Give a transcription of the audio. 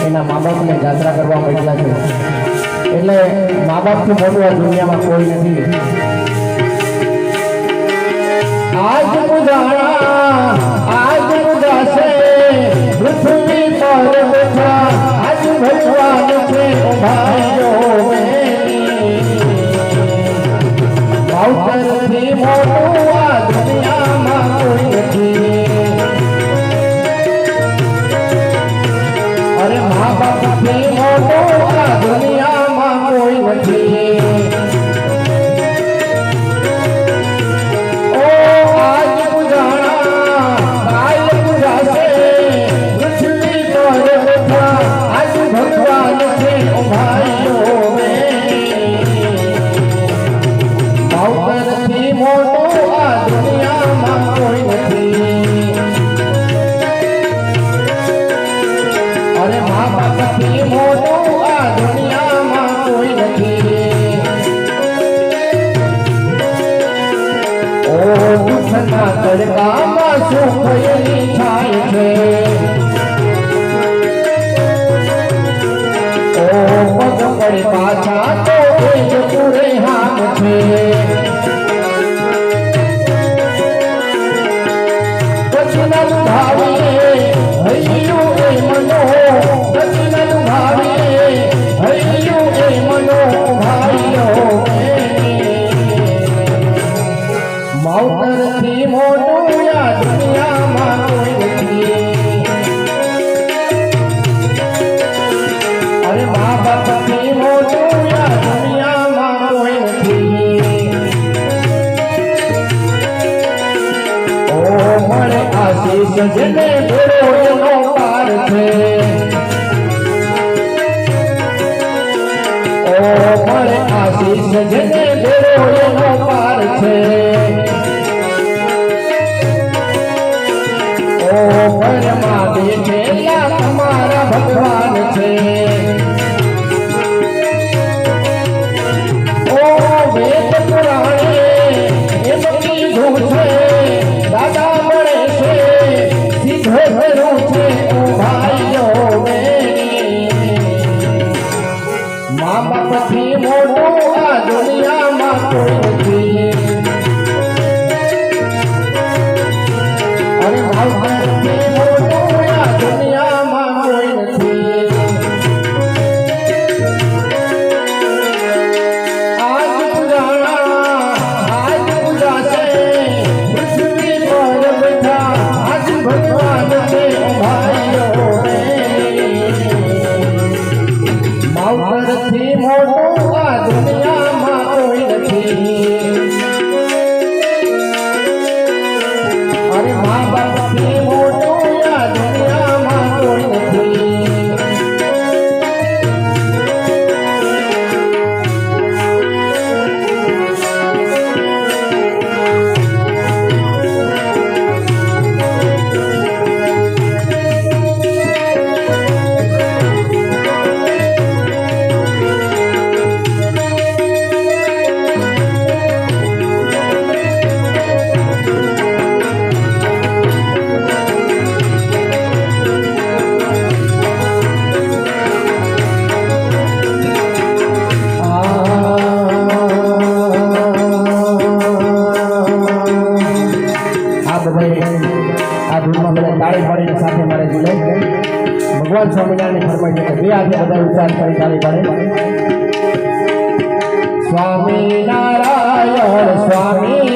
એના મા બાપને જાત્રા કરવા મોકલ્યા છે એટલે મા બાપથી મોટું આ દુનિયામાં કોઈ નથી આજ મુદાસે પૃથ્વી પર બેઠા આજ ભગવાન છે ભાઈઓ માવતરથી મોટું આ દુનિયામાં કોઈ નથી અરે મા બાપથી મોટું આ દુનિયામાં કોઈ નથી તડકામાં સુખયની છાય છે ઓ પગ પડે પાછા તો એ જ પૂરે હાથ છે કચના ભાવીએ હૈયું એ મનો કચના ભાવીએ હૈયું એ મનો ભાઈઓ માવતરથી મોટું આ દુનિયામાં કોઈ નથી અરે મા બાપથી મોટું આ દુનિયામાં કોઈ નથી ઓ મળે આશીષ જેને ભેળો એનો પાર છે ઓ મળે આશીષ જેને ભેળો એનો પાર છે ઘરમાં બેઠેલા તમારા ભગવાન છે ઓ વેદ પુરાણે એમ કીધું છે દાદા મળે છે સીધો ઘરું છે ઓ ભાઈઓ મા બાપથી મોટું આ દુનિયામાં કોઈ નથી અરે માવતરથી મોટું આ દુનિયામાં કોઈ નથી આજ ઉદાસે પૃથ્વી પર બેઠા આજ ભગવાન છે ભાઈઓ માવતરથી મોટું આ દુનિયામાં કોઈ નથી અરે મા બાપથી મોટું આ દુનિયામાં કોઈ નથી આ ધૂનમાં બધા તાળી પાડીને સાથે મારે જોડે ભગવાન સ્વામિનારાયણ ફરમાઈ છે બે હાથે બધા ઉચ્ચાર કરી તાળી પાડે સ્વામિનારાયણ સ્વામી